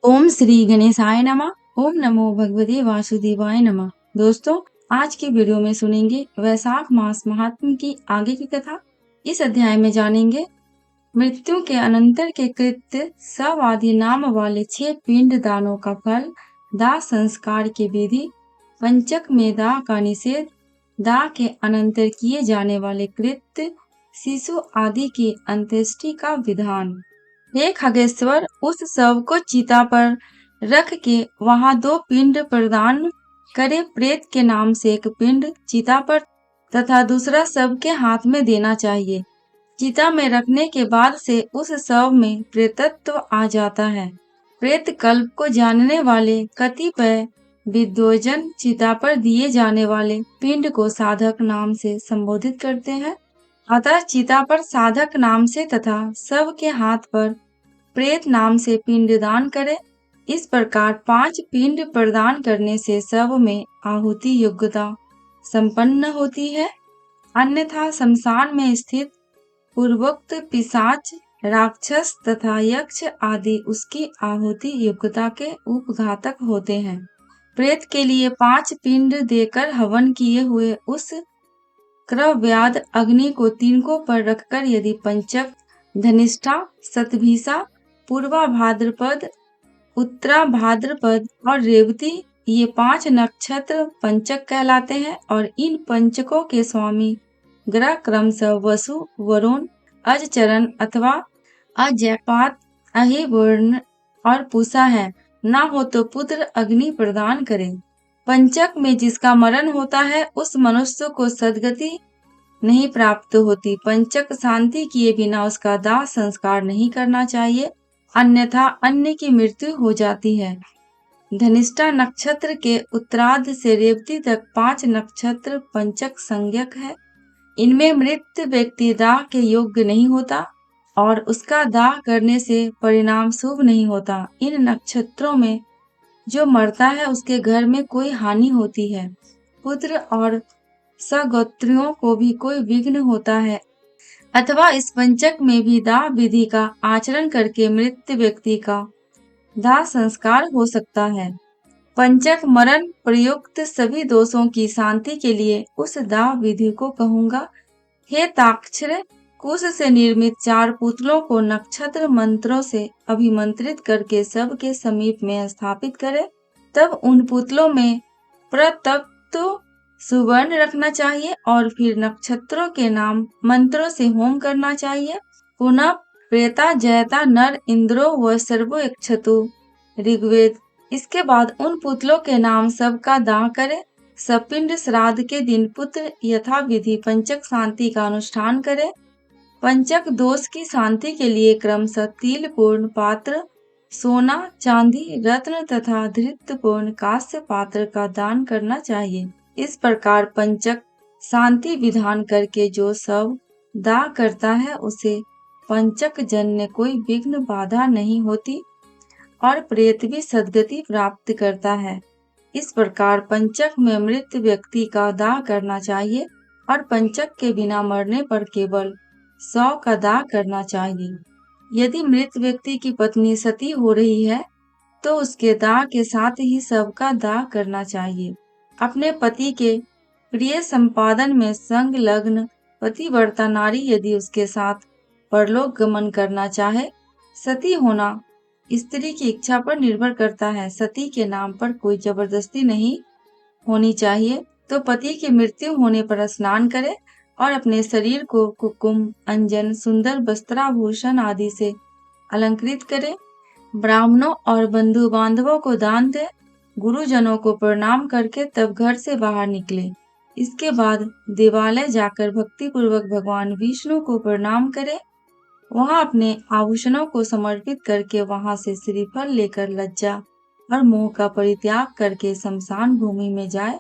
ओम श्री गणेशाय नमः। ओम नमो भगवते वासुदेवाय नमः। दोस्तों, आज की वीडियो में सुनेंगे वैशाख मास महात्म्य की आगे की कथा। इस अध्याय में जानेंगे मृत्यु के अनंतर के कृत्य, सब आदि नाम वाले 6 पिंड दानों का फल, दाह संस्कार की विधि, पंचक में दाह का निषेध, दाह के अनंतर किए जाने वाले कृत्य, शिशु आदि की अंत्येष्टि का विधान। हे खगेश्वर, उस शव को चिता पर रख के वहां 2 पिंड प्रदान करे। प्रेत के नाम से एक पिंड चिता पर तथा दूसरा शव के हाथ में देना चाहिए। चिता में रखने के बाद से उस शव में प्रेतत्व आ जाता है। प्रेत कल्प को जानने वाले कतिपय विद्वजन चिता पर दिए जाने वाले पिंड को साधक नाम से संबोधित करते हैं। अतः चिता पर साधक नाम से तथा शव के हाथ पर प्रेत नाम से पिंडदान करें। इस प्रकार 5 पिंड प्रदान करने से शव में आहुति योग्यता संपन्न होती है। अन्यथा शमशान में स्थित पूर्वोक्त पिशाच, राक्षस तथा यक्ष आदि उसकी आहुति योग्यता के उपघातक होते हैं। प्रेत के लिए 5 पिंड देकर हवन किए हुए उस क्रव्याद अग्नि को तिनकों पर रखकर यदि पंचक, धनिष्ठा, शतभिषा, पूर्वा भाद्रपद, उत्तरा भाद्रपद और रेवती, ये 5 नक्षत्र पंचक कहलाते हैं और इन पंचकों के स्वामी ग्रह क्रमशः वसु, वरुण, अजचरण अथवा अजयपात, अहिवर्ण और पूषा है। ना हो तो पुत्र अग्नि प्रदान करें। पंचक में जिसका मरण होता है उस मनुष्य को सद्गति नहीं प्राप्त होती। पंचक शांति किए बिना उसका दाह संस्कार नहीं करना चाहिए, अन्यथा अन्य की मृत्यु हो जाती है। धनिष्ठा नक्षत्र के उत्तरार्ध से रेवती तक 5 नक्षत्र पंचक संज्ञक है। इनमें मृत व्यक्ति दाह के योग्य नहीं होता और उसका दाह करने से परिणाम शुभ नहीं होता। इन नक्षत्रों में जो मरता है उसके घर में कोई हानि होती है। पुत्र और सगोत्रियों को भी कोई विघ्न होता है, अथवा इस पंचक में भी दाह विधि का आचरण करके मृत व्यक्ति का दाह संस्कार हो सकता है। पंचक मरण प्रयुक्त सभी दोषों की शांति के लिए उस दाह विधि को कहूंगा। हे ताक्षर, कुश से निर्मित 4 पुतलों को नक्षत्र मंत्रों से अभिमंत्रित करके सबके समीप में स्थापित करें। तब उन पुतलों में प्रतप्त सुवर्ण रखना चाहिए और फिर नक्षत्रों के नाम मंत्रों से होम करना चाहिए। पुनः प्रेता जयता नर इंद्रो व सर्वो इक्षतु ऋग्वेद। इसके बाद उन पुतलों के नाम सबका दाह करे। सपिंड श्राद्ध के दिन पुत्र यथा विधि पंचक शांति का अनुष्ठान करे। पंचक दोष की शांति के लिए क्रमशः तिल पूर्ण पात्र, सोना, चांदी, रत्न तथा धृत पूर्ण कांस्य पात्र का दान करना चाहिए। इस प्रकार पंचक शांति विधान करके जो सब दाह करता है उसे पंचक जन्य कोई विघ्न बाधा नहीं होती और प्रेत भी सद्गति प्राप्त करता है। इस प्रकार पंचक में मृत व्यक्ति का दाह करना चाहिए और पंचक के बिना मरने पर केवल 100 का दाह करना चाहिए। यदि मृत व्यक्ति की पत्नी सती हो रही है तो उसके दाह के साथ ही सबका दाह करना चाहिए। अपने पति के प्रिय संपादन में संलग्न पतिव्रता नारी यदि उसके साथ परलोक गमन करना चाहे, सती होना स्त्री की इच्छा पर निर्भर करता है। सती के नाम पर कोई जबरदस्ती नहीं होनी चाहिए। तो पति की मृत्यु होने पर स्नान करे और अपने शरीर को कुकुम, अंजन, सुंदर वस्त्राभूषण आदि से अलंकृत करे। ब्राह्मणों और बंधु बांधवों को दान दे। गुरुजनों को प्रणाम करके तब घर से बाहर निकले। इसके बाद देवालय जाकर भक्ति पूर्वक भगवान विष्णु को प्रणाम करे। वहां अपने आभूषणों को समर्पित करके वहां से श्रीफल लेकर लज्जा और मोह का परित्याग करके शमशान भूमि में जाए।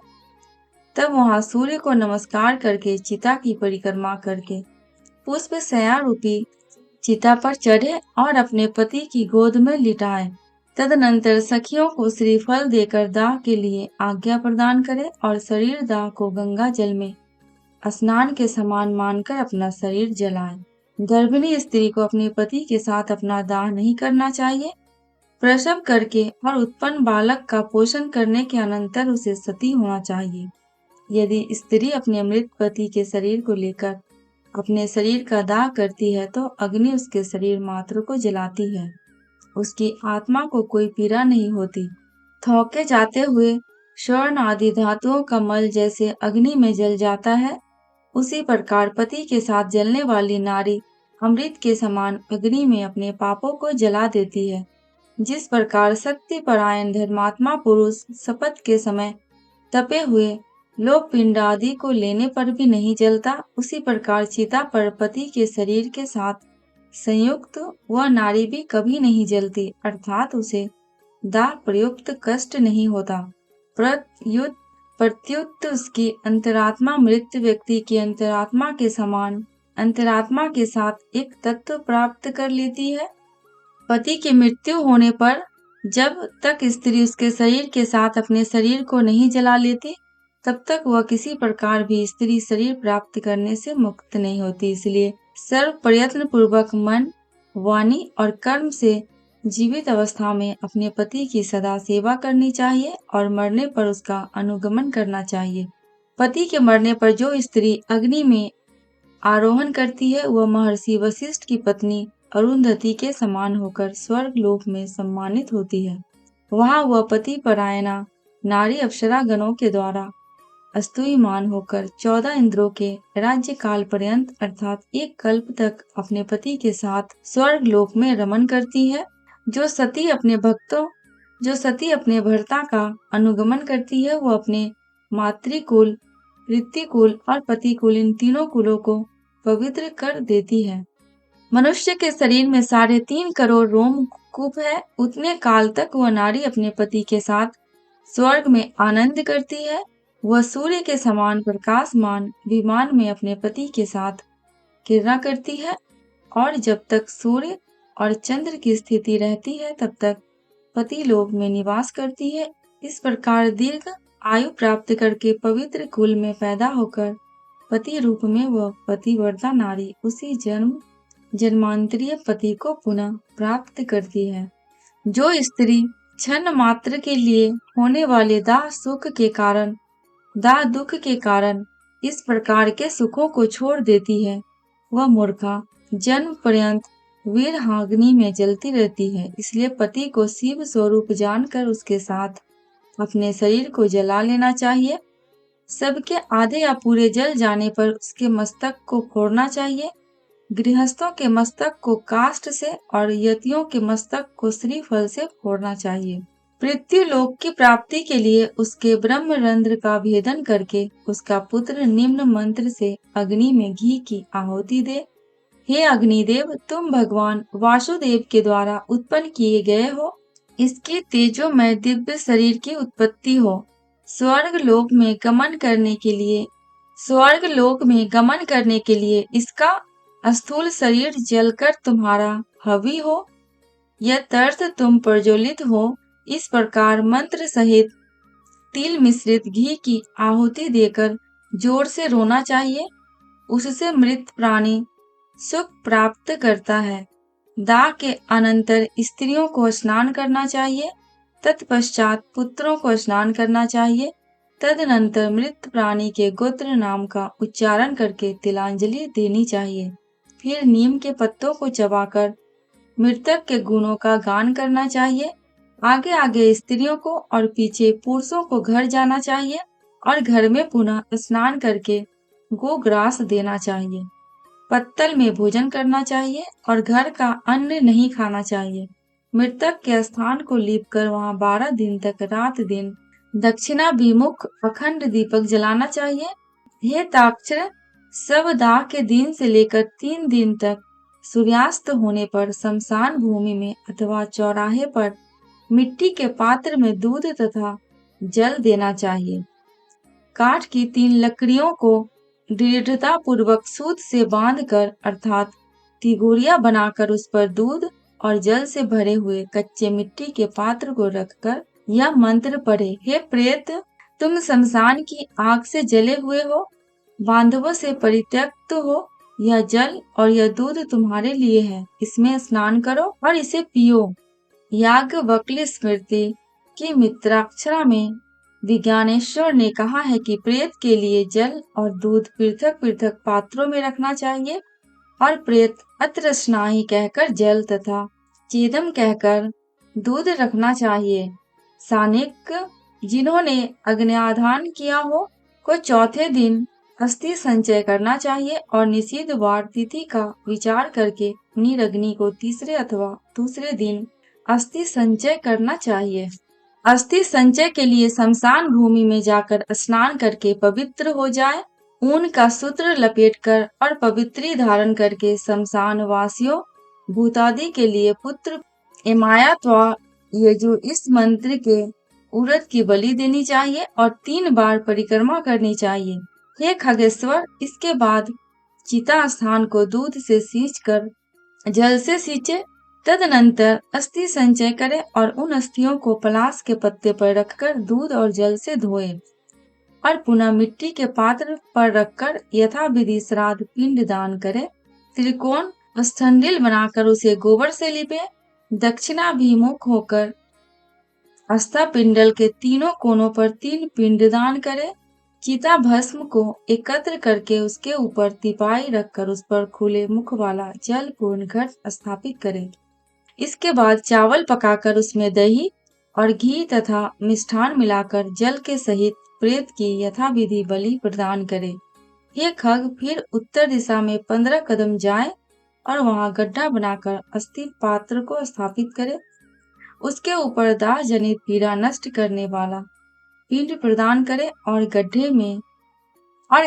तब वहां सूर्य को नमस्कार करके चिता की परिक्रमा करके पुष्प शया रूपी चिता पर चढ़े और अपने पति की गोद में लिटाए। तदनंतर सखियों को श्रीफल देकर दाह के लिए आज्ञा प्रदान करे और शरीर दाह को गंगा जल में स्नान के समान मानकर अपना शरीर जलाए। गर्भिणी स्त्री को अपने पति के साथ अपना दाह नहीं करना चाहिए। प्रसव करके और उत्पन्न बालक का पोषण करने के अनंतर उसे सती होना चाहिए। यदि स्त्री अपने मृत पति के शरीर को लेकर अपने शरीर का दाह करती है तो अग्नि उसके शरीर मात्र को जलाती है, उसकी आत्मा को कोई पीड़ा नहीं होती। थोके जाते हुए स्वर्ण आदि धातुओं का मल जैसे अग्नि में जल जाता है, उसी प्रकार पति के साथ जलने वाली नारी अमृत के समान अग्नि में अपने पापों को जला देती है। जिस प्रकार शक्ति परायण धर्मात्मा पुरुष शपथ के समय तपे हुए लोक पिंड आदि को लेने पर भी नहीं जलता, उसी प्रकार चिता पर पति के शरीर के साथ संयुक्त वह नारी भी कभी नहीं जलती, अर्थात उसे दाह प्रयुक्त कष्ट नहीं होता। प्रत्युत उसकी अंतरात्मा मृत व्यक्ति की अंतरात्मा के समान अंतरात्मा के साथ एक तत्व प्राप्त कर लेती है। पति की मृत्यु होने पर जब तक स्त्री उसके शरीर के साथ अपने शरीर को नहीं जला लेती, तब तक वह किसी प्रकार भी स्त्री शरीर प्राप्त करने से मुक्त नहीं होती। इसलिए सर्व प्रयत्न पूर्वक मन, वाणी और कर्म से जीवित अवस्था में अपने पति की सदा सेवा करनी चाहिए और मरने पर उसका अनुगमन करना चाहिए। पति के मरने पर जो स्त्री अग्नि में आरोहण करती है, वह महर्षि वशिष्ठ की पत्नी अरुंधति के समान होकर स्वर्ग लोक में सम्मानित होती है। वहां वह पति परायणा नारी अप्सरा गणों के द्वारा स्तूयमान होकर 14 इंद्रों के राज्य काल पर्यंत अर्थात एक कल्प तक अपने पति के साथ स्वर्ग लोक में रमन करती है। जो सती अपने भर्ता का अनुगमन करती है, वो अपने मातृकुल, ऋतिकुल और पतिकुल इन तीनों कुलों को पवित्र कर देती है। मनुष्य के शरीर में 3.5 करोड़ रोमकूप है। उतने काल तक वह नारी अपने पति के साथ स्वर्ग में आनंद करती है। वह सूर्य के समान प्रकाशमान विमान में अपने पति के साथ क्रीड़ा करती है और जब तक सूर्य और चंद्र की स्थिति रहती है तब तक पति लोक में निवास करती है। इस प्रकार दीर्घ आयु प्राप्त करके पवित्र कुल में पैदा होकर पति रूप में वह पतिव्रता नारी उसी जन्मांतरीय पति को पुनः प्राप्त करती है। जो स्त्री क्षण मात्र के लिए होने वाले दाह दुख के कारण इस प्रकार के सुखों को छोड़ देती है, वह मूर्खा जन्म पर्यंत वीरहाग्नि में जलती रहती है। इसलिए पति को शिव स्वरूप जानकर उसके साथ अपने शरीर को जला लेना चाहिए। सबके आधे या पूरे जल जाने पर उसके मस्तक को फोड़ना चाहिए। गृहस्थों के मस्तक को काष्ठ से और यतियों के मस्तक को श्रीफल से फोड़ना चाहिए। पृथ्वी लोक की प्राप्ति के लिए उसके ब्रह्मरंध्र का भेदन करके उसका पुत्र निम्न मंत्र से अग्नि में घी की आहुति दे। हे अग्निदेव, तुम भगवान वासुदेव के द्वारा उत्पन्न किए गए हो। इसके तेजोमय दिव्य शरीर की उत्पत्ति हो। स्वर्ग लोक में गमन करने के लिए इसका स्थूल शरीर जलकर तुम्हारा हवि हो। यह तर्थ तुम प्रज्वलित हो। इस प्रकार मंत्र सहित तिल मिश्रित घी की आहुति देकर जोर से रोना चाहिए। उससे मृत प्राणी सुख प्राप्त करता है। दाह के अनंतर स्त्रियों को स्नान करना चाहिए। तत्पश्चात पुत्रों को स्नान करना चाहिए। तदनंतर मृत प्राणी के गोत्र नाम का उच्चारण करके तिलांजलि देनी चाहिए। फिर नीम के पत्तों को चबाकर मृतक के गुणों का गान करना चाहिए। आगे आगे स्त्रियों को और पीछे पुरुषों को घर जाना चाहिए और घर में पुनः स्नान करके गोग्रास देना चाहिए। पत्तल में भोजन करना चाहिए और घर का अन्न नहीं खाना चाहिए। मृतक के स्थान को लीपकर वहां 12 दिन तक रात दिन दक्षिणाभिमुख अखंड दीपक जलाना चाहिए। हे ताक्षर, सब दाह के दिन से लेकर 3 दिन तक सूर्यास्त होने पर शमशान भूमि में अथवा चौराहे पर मिट्टी के पात्र में दूध तथा जल देना चाहिए। काठ की 3 लकड़ियों को दृढ़ता पूर्वक सूत से बांधकर अर्थात तिगोरिया बनाकर उस पर दूध और जल से भरे हुए कच्चे मिट्टी के पात्र को रखकर यह मंत्र पढ़े। हे प्रेत, तुम शमशान की आग से जले हुए हो, बांधवों से परित्यक्त हो। यह जल और यह दूध तुम्हारे लिए है। इसमें स्नान करो और इसे पियो। याज्ञवल्क्य स्मृति की मित्राक्षरा में विज्ञानेश्वर ने कहा है कि प्रेत के लिए जल और दूध पृथक पृथक पात्रों में रखना चाहिए और प्रेत अतृष्णाहि कहकर जल तथा चेदम कहकर दूध रखना चाहिए। सानिक जिन्होंने अग्न्याधान किया हो को चौथे दिन अस्थि संचय करना चाहिए और निषिद्ध वार तिथि का विचार करके नीरग्नि को तीसरे अथवा दूसरे दिन अस्थि संचय करना चाहिए। अस्थि संचय के लिए शमशान भूमि में जाकर स्नान करके पवित्र हो जाए, ऊन का सूत्र लपेटकर और पवित्री धारण करके शमशान वासियों भूतादि के लिए पुत्र एमायात्वा ये जो इस मंत्र के उरद की बलि देनी चाहिए और 3 बार परिक्रमा करनी चाहिए। हे खगेश्वर, इसके बाद चिता स्थान को दूध से सींचकर जल से सींचे, तदनंतर अस्थि संचय करे और उन अस्थियों को पलाश के पत्ते पर रखकर दूध और जल से धोए और पुनः मिट्टी के पात्र पर रखकर यथाविधि श्राद्ध पिंड दान करे। त्रिकोण स्थंडिल बनाकर उसे गोबर से लिपे, दक्षिणाभिमुख होकर अस्था पिंडल के तीनों कोनों पर 3 पिंडदान करे। चिता भस्म को एकत्र करके उसके ऊपर तिपाई रखकर उस पर खुले मुख वाला जल पूर्ण घट स्थापित करे। इसके बाद चावल पकाकर उसमें दही और घी तथा मिष्ठान मिलाकर जल के सहित प्रेत की यथाविधि बलि प्रदान करे। ये खग फिर उत्तर दिशा में 15 कदम जाए और वहां गड्ढा बनाकर अस्थि पात्र को स्थापित करे। उसके ऊपर दाह जनित पीड़ा नष्ट करने वाला पिंड प्रदान करे और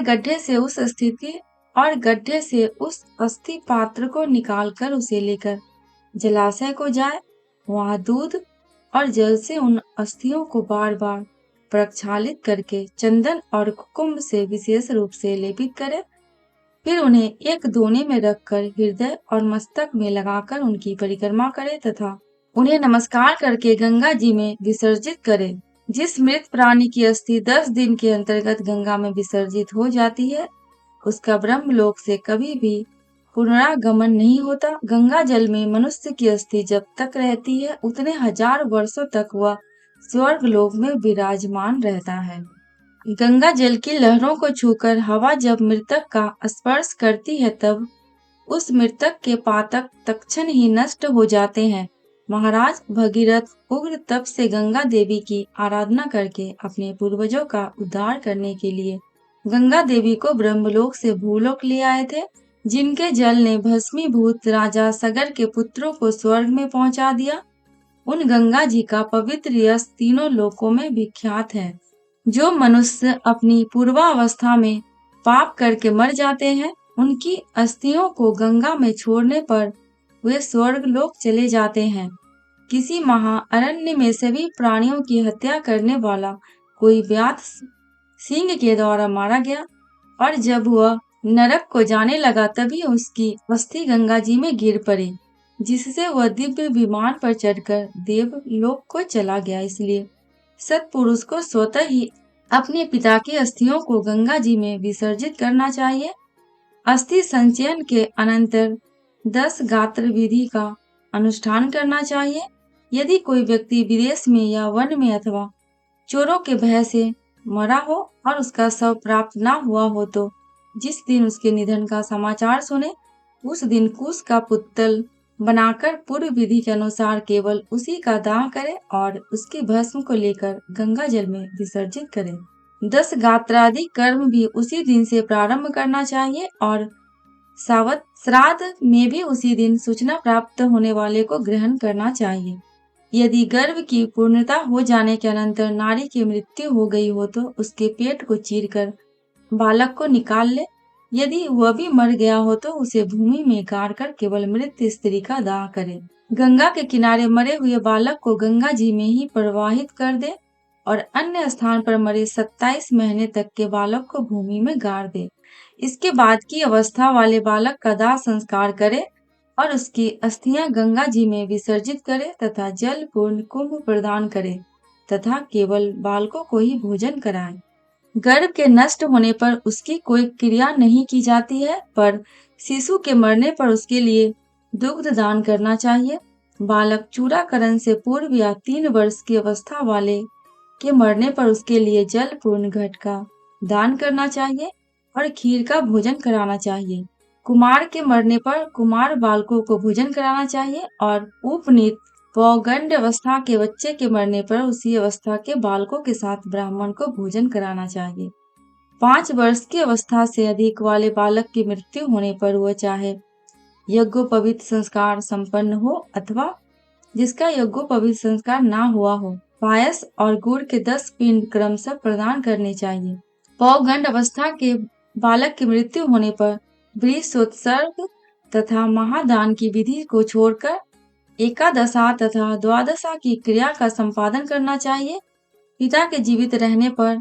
गड्ढे से उस अस्थि पात्र को निकालकर उसे लेकर जलाशय को जाए, वहां दूध और जल से उन अस्थियों को बार बार प्रक्षालित करके चंदन और कुकुम्भ से विशेष रूप से लेपित करे। फिर उन्हें एक दोने में रखकर हृदय और मस्तक में लगाकर उनकी परिक्रमा करे तथा उन्हें नमस्कार करके गंगा जी में विसर्जित करे। जिस मृत प्राणी की अस्थि 10 दिन के अंतर्गत गंगा में विसर्जित हो जाती है, उसका ब्रह्मलोक से कभी भी पुनरागमन नहीं होता। गंगा जल में मनुष्य की अस्थि जब तक रहती है, उतने 1000 वर्षों तक वह स्वर्ग लोक में विराजमान रहता है। गंगा जल की लहरों को छूकर हवा जब मृतक का स्पर्श करती है, तब उस मृतक के पातक तत्क्षण ही नष्ट हो जाते हैं। महाराज भगीरथ उग्र तप से गंगा देवी की आराधना करके अपने पूर्वजों का उद्धार करने के लिए गंगा देवी को ब्रह्मलोक से भूलोक ले आए थे, जिनके जल ने भस्मीभूत राजा सगर के पुत्रों को स्वर्ग में पहुंचा दिया। उन गंगा जी का पवित्र यश तीनों लोकों में विख्यात है। जो मनुष्य अपनी पूर्वावस्था में पाप करके मर जाते हैं, उनकी अस्थियों को गंगा में छोड़ने पर वे स्वर्ग लोक चले जाते हैं। किसी महाअरण्य में सभी प्राणियों की हत्या करने वाला कोई व्याध सिंह के द्वारा मारा गया और जब वह नरक को जाने लगा, तभी उसकी अस्थि गंगा जी में गिर पड़ी, जिससे वह दिव्य विमान पर चढ़कर देवलोक को चला गया। इसलिए सत्पुरुष को स्वतः ही अपने पिता की अस्थियों को गंगा जी में विसर्जित करना चाहिए। अस्थि संचयन के अनंतर 10 गात्र विधि का अनुष्ठान करना चाहिए। यदि कोई व्यक्ति विदेश में या वन में अथवा चोरों के भय से मरा हो और उसका शव प्राप्त न हुआ हो, तो जिस दिन उसके निधन का समाचार सुने, उस दिन कुश का पुत्तल बनाकर पूर्व विधि के अनुसार केवल उसी का दाह करे और उसके भस्म को लेकर गंगा जल में विसर्जित करे। 10 गात्रादि कर्म भी उसी दिन से प्रारंभ करना चाहिए और सावत श्राद्ध में भी उसी दिन सूचना प्राप्त होने वाले को ग्रहण करना चाहिए। यदि गर्भ की पूर्णता हो जाने के अनंतर नारी की मृत्यु हो गई हो, तो उसके पेट को चीरकर बालक को निकाल ले। यदि वह भी मर गया हो, तो उसे भूमि में गाड़कर केवल मृत स्त्री का दाह करे। गंगा के किनारे मरे हुए बालक को गंगा जी में ही प्रवाहित कर दे और अन्य स्थान पर मरे 27 महीने तक के बालक को भूमि में गाड़ दे। इसके बाद की अवस्था वाले बालक का दाह संस्कार करे और उसकी अस्थियां गंगा जी में विसर्जित करे तथा जल पूर्ण कुंभ प्रदान करे तथा केवल बालकों को ही भोजन कराए। गर्भ के नष्ट होने पर उसकी कोई क्रिया नहीं की जाती है, पर शिशु के मरने पर उसके लिए दुग्ध दान करना चाहिए। बालक चूड़ाकरण से पूर्व या 3 वर्ष की अवस्था वाले के मरने पर उसके लिए जल पूर्ण घट का दान करना चाहिए और खीर का भोजन कराना चाहिए। कुमार के मरने पर कुमार बालकों को भोजन कराना चाहिए और उपनीत पौगंड अवस्था के बच्चे के मरने पर उसी अवस्था के बालकों के साथ ब्राह्मण को भोजन कराना चाहिए। 5 वर्ष की अवस्था से अधिक वाले बालक की मृत्यु होने पर वह चाहे यज्ञोपवीत संस्कार संपन्न हो अथवा जिसका यज्ञोपवीत संस्कार ना हुआ हो, पायस और गुड़ के 10 पिंड क्रमशः प्रदान करने चाहिए। पौगंड अवस्था के बालक की मृत्यु होने पर वृषोत्सर्ग तथा महादान की विधि को छोड़कर एकादशा तथा द्वादशा की क्रिया का संपादन करना चाहिए। पिता के जीवित रहने पर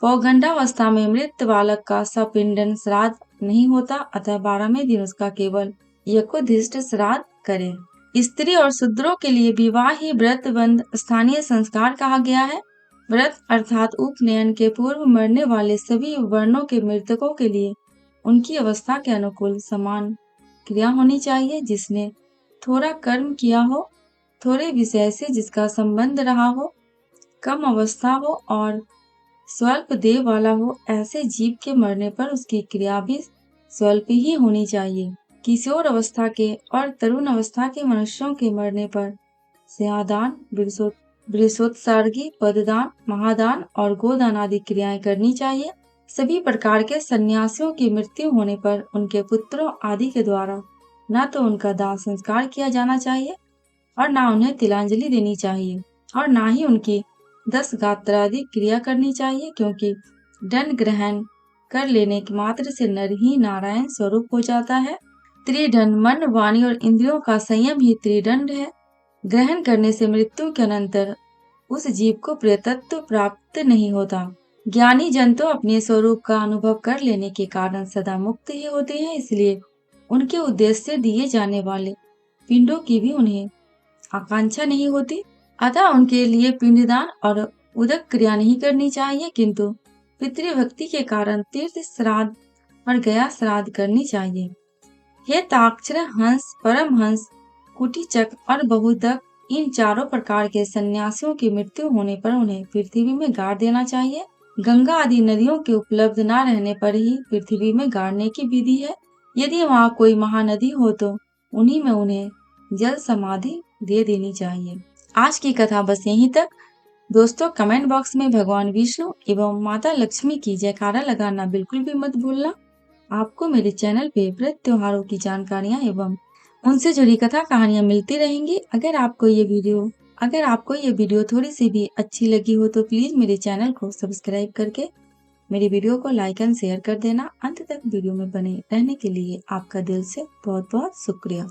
पौगंडावस्था में मृत बालक का सपिंडन श्राद्ध नहीं होता, अतः 12वें दिन उसका केवल यज्ञोद्दिष्ट श्राद्ध करें। स्त्री और शूद्रों के लिए विवाह ही व्रत बंध स्थानीय संस्कार कहा गया है। व्रत अर्थात उपनयन के पूर्व मरने वाले सभी वर्णों के मृतकों के लिए उनकी अवस्था के अनुकूल समान क्रिया होनी चाहिए। जिसने थोड़ा कर्म किया हो, थोड़े विषय से जिसका संबंध रहा हो, कम अवस्था हो और स्वल्प देह वाला हो, ऐसे जीव के मरने पर उसकी क्रिया भी स्वल्प ही होनी चाहिए। किशोर अवस्था के और तरुण अवस्था के मनुष्यों के मरने पर स्यादान, वृषोत्सर्गी, पददान, महादान और गोदान आदि क्रियाएं करनी चाहिए। सभी प्रकार के सन्यासियों की मृत्यु होने पर उनके पुत्रों आदि के द्वारा न तो उनका दाह संस्कार किया जाना चाहिए और न उन्हें तिलांजलि देनी चाहिए और न ही उनकी 10 गात्रादि क्रिया करनी चाहिए, क्योंकि दंड ग्रहण कर लेने के मात्र से नर ही नारायण स्वरूप हो जाता है। त्रिदंड मन, वाणी और इंद्रियों का संयम ही त्रिदंड है। ग्रहण करने से मृत्यु के अनंतर उस जीव को प्रेतत्व प्राप्त नहीं होता। ज्ञानी जन तो अपने स्वरूप का अनुभव कर लेने के कारण सदा मुक्त ही होते हैं, इसलिए उनके उद्देश्य से दिए जाने वाले पिंडों की भी उन्हें आकांक्षा नहीं होती। अतः उनके लिए पिंडदान और उदक क्रिया नहीं करनी चाहिए, किंतु पितृभक्ति के कारण तीर्थ श्राद्ध और गया श्राद्ध करनी चाहिए। हे ताक्षर, हंस, परमहंस, कुटीचक और बहुदक, इन चारों प्रकार के सन्यासियों की मृत्यु होने पर उन्हें पृथ्वी में गाड़ देना चाहिए। गंगा आदि नदियों के उपलब्ध न रहने पर ही पृथ्वी में गाड़ने की विधि है। यदि वहाँ कोई महानदी हो तो उन्हीं में उन्हें जल समाधि दे देनी चाहिए। आज की कथा बस यहीं तक। दोस्तों, कमेंट बॉक्स में भगवान विष्णु एवं माता लक्ष्मी की जयकारा लगाना बिल्कुल भी मत भूलना। आपको मेरे चैनल पे व्रत त्योहारों की जानकारियां एवं उनसे जुड़ी कथा कहानियां मिलती रहेंगी। अगर आपको ये वीडियो थोड़ी सी भी अच्छी लगी हो तो प्लीज मेरे चैनल को सब्सक्राइब करके मेरे वीडियो को लाइक एंड शेयर कर देना। अंत तक वीडियो में बने रहने के लिए आपका दिल से बहुत बहुत शुक्रिया।